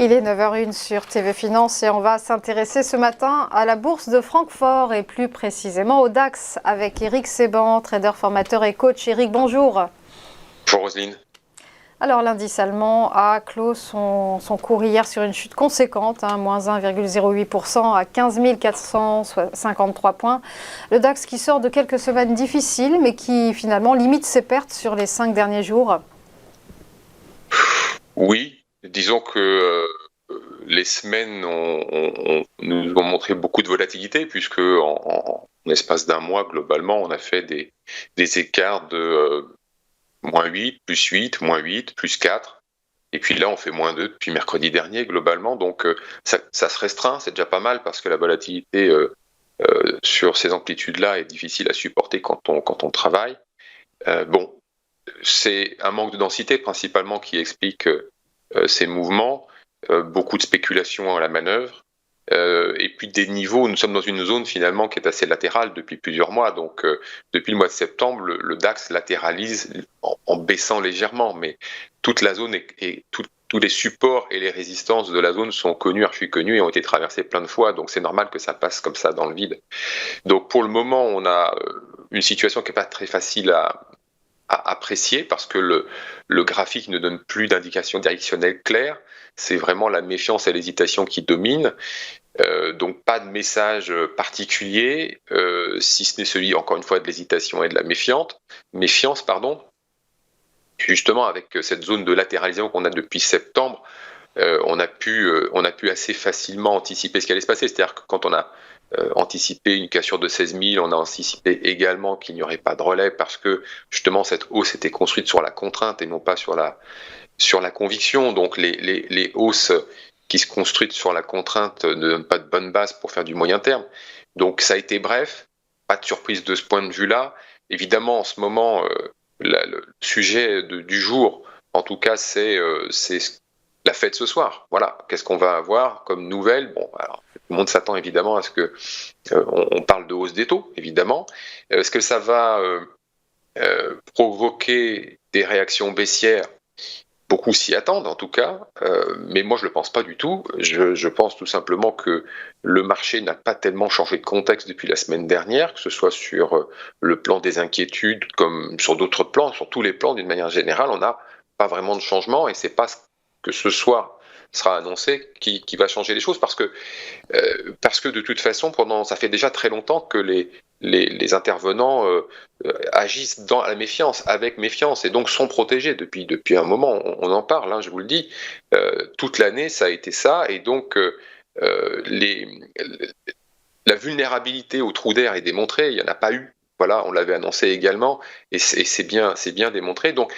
Il est 9h01 sur TV Finance et on va s'intéresser ce matin à la bourse de Francfort et plus précisément au DAX avec Eric Seban, trader formateur et coach. Eric, bonjour. Bonjour Roselyne. Alors l'indice allemand a clos son cours hier sur une chute conséquente, moins 1,08% à 15 453 points. Le DAX qui sort de quelques semaines difficiles mais qui finalement limite ses pertes sur les 5 derniers jours. Oui, disons que les semaines nous ont montré beaucoup de volatilité puisque en l'espace d'un mois, globalement, on a fait des écarts de moins 8, plus 8, moins 8, plus 4. Et puis là, on fait moins 2 depuis mercredi dernier, globalement. Donc ça se restreint, c'est déjà pas mal parce que la volatilité sur ces amplitudes-là est difficile à supporter quand on travaille. Bon, c'est un manque de densité principalement qui explique ces mouvements, beaucoup de spéculation à la manœuvre, et puis des niveaux, nous sommes dans une zone finalement qui est assez latérale depuis plusieurs mois, donc depuis le mois de septembre, le DAX latéralise en baissant légèrement, mais toute la zone tous les supports et les résistances de la zone sont connus, archi-connus et ont été traversés plein de fois, donc c'est normal que ça passe comme ça dans le vide. Donc pour le moment, on a une situation qui n'est pas très facile à apprécier parce que le graphique ne donne plus d'indication directionnelle claire. C'est vraiment la méfiance et l'hésitation qui dominent. Donc pas de message particulier, si ce n'est celui, encore une fois, de l'hésitation et de la méfiance, pardon. Justement, avec cette zone de latéralisation qu'on a depuis septembre, on a pu assez facilement anticiper ce qui allait se passer. C'est-à-dire que quand on a anticipé une cassure de 16 000, on a anticipé également qu'il n'y aurait pas de relais parce que justement cette hausse était construite sur la contrainte et non pas sur la conviction. Donc les hausses qui se construisent sur la contrainte ne donnent pas de bonne base pour faire du moyen terme. Donc ça a été bref, pas de surprise de ce point de vue-là. Évidemment, en ce moment, le sujet du jour, en tout cas, c'est la fête ce soir. Voilà, qu'est-ce qu'on va avoir comme nouvelle? Bon, alors tout le monde s'attend évidemment à ce que on parle de hausse des taux, évidemment. Est-ce que ça va provoquer des réactions baissières? Beaucoup s'y attendent en tout cas, mais moi je ne le pense pas du tout. Je pense tout simplement que le marché n'a pas tellement changé de contexte depuis la semaine dernière, que ce soit sur le plan des inquiétudes comme sur d'autres plans, sur tous les plans d'une manière générale, on n'a pas vraiment de changement et c'est pas ce que ce soir sera annoncé qui va changer les choses parce que de toute façon, ça fait déjà très longtemps que les intervenants agissent dans la méfiance, avec méfiance, et donc sont protégés depuis un moment. On en parle, je vous le dis. Toute l'année, ça a été ça, et donc la vulnérabilité au trou d'air est démontrée. Il n'y en a pas eu. Voilà, on l'avait annoncé également, et c'est bien démontré. Donc,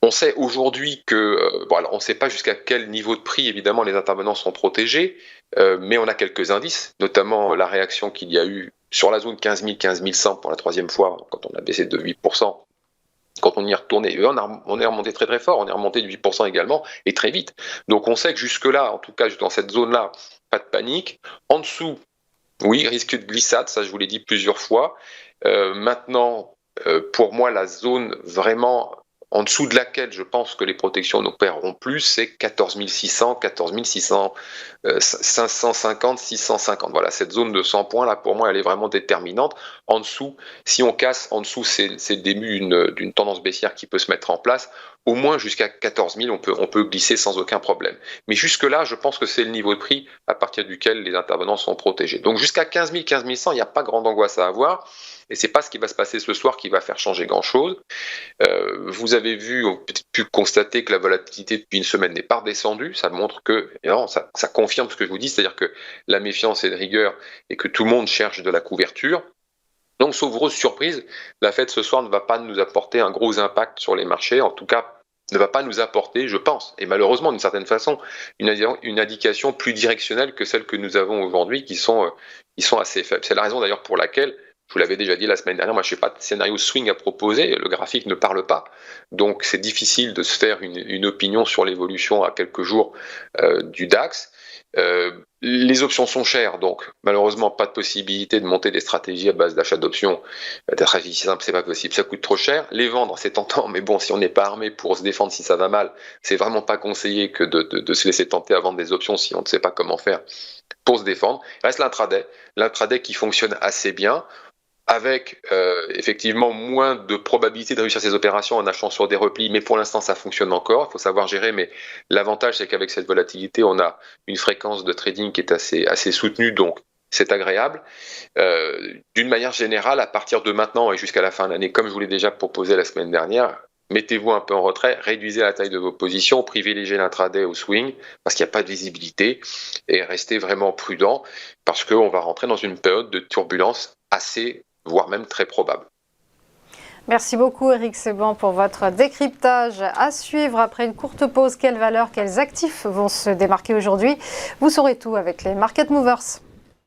on sait aujourd'hui que, on ne sait pas jusqu'à quel niveau de prix, évidemment, les intervenants sont protégés, mais on a quelques indices, notamment la réaction qu'il y a eu sur la zone 15 000, 15 100 pour la troisième fois, quand on a baissé de 8%. Quand on y est retourné, on est remonté très très fort, on est remonté de 8% également, et très vite. Donc on sait que jusque-là, en tout cas dans cette zone-là, pas de panique. En dessous, oui, risque de glissade, ça je vous l'ai dit plusieurs fois. Maintenant, pour moi, la zone vraiment en dessous de laquelle je pense que les protections n'opéreront plus, c'est 14 600, 14 600, 550, 650. Voilà, cette zone de 100 points, là, pour moi, elle est vraiment déterminante. En dessous, si on casse, en dessous, c'est le début d'une tendance baissière qui peut se mettre en place. Au moins jusqu'à 14 000, on peut glisser sans aucun problème. Mais jusque-là, je pense que c'est le niveau de prix à partir duquel les intervenants sont protégés. Donc jusqu'à 15 000, 15 100, il n'y a pas grande angoisse à avoir. Et c'est pas ce qui va se passer ce soir qui va faire changer grand-chose. Vous avez peut-être pu constater que la volatilité depuis une semaine n'est pas redescendue. Ça montre que, non, ça confirme ce que je vous dis, c'est-à-dire que la méfiance est de rigueur et que tout le monde cherche de la couverture. Donc, sauf grosse surprise, la Fed ce soir ne va pas nous apporter un gros impact sur les marchés, en tout cas ne va pas nous apporter, je pense, et malheureusement d'une certaine façon, une indication plus directionnelle que celle que nous avons aujourd'hui, qui sont assez faibles. C'est la raison d'ailleurs pour laquelle, je vous l'avais déjà dit la semaine dernière, moi je n'ai pas de scénario swing à proposer, le graphique ne parle pas, donc c'est difficile de se faire une opinion sur l'évolution à quelques jours du DAX. Les options sont chères, donc malheureusement pas de possibilité de monter des stratégies à base d'achat d'options. Des stratégies simples, c'est pas possible, ça coûte trop cher. Les vendre, c'est tentant, mais bon, si on n'est pas armé pour se défendre si ça va mal, c'est vraiment pas conseillé que de se laisser tenter à vendre des options si on ne sait pas comment faire pour se défendre. Il reste l'intraday qui fonctionne assez bien, avec effectivement moins de probabilité de réussir ces opérations en achetant sur des replis, mais pour l'instant ça fonctionne encore, il faut savoir gérer, mais l'avantage c'est qu'avec cette volatilité, on a une fréquence de trading qui est assez soutenue, donc c'est agréable. D'une manière générale, à partir de maintenant et jusqu'à la fin de l'année, comme je vous l'ai déjà proposé la semaine dernière, mettez-vous un peu en retrait, réduisez la taille de vos positions, privilégiez l'intraday au swing, parce qu'il n'y a pas de visibilité, et restez vraiment prudent, parce qu'on va rentrer dans une période de turbulence assez voire même très probable. Merci beaucoup Eric Seban pour votre décryptage. À suivre après une courte pause, quelles valeurs, quels actifs vont se démarquer aujourd'hui? Vous saurez tout avec les Market Movers.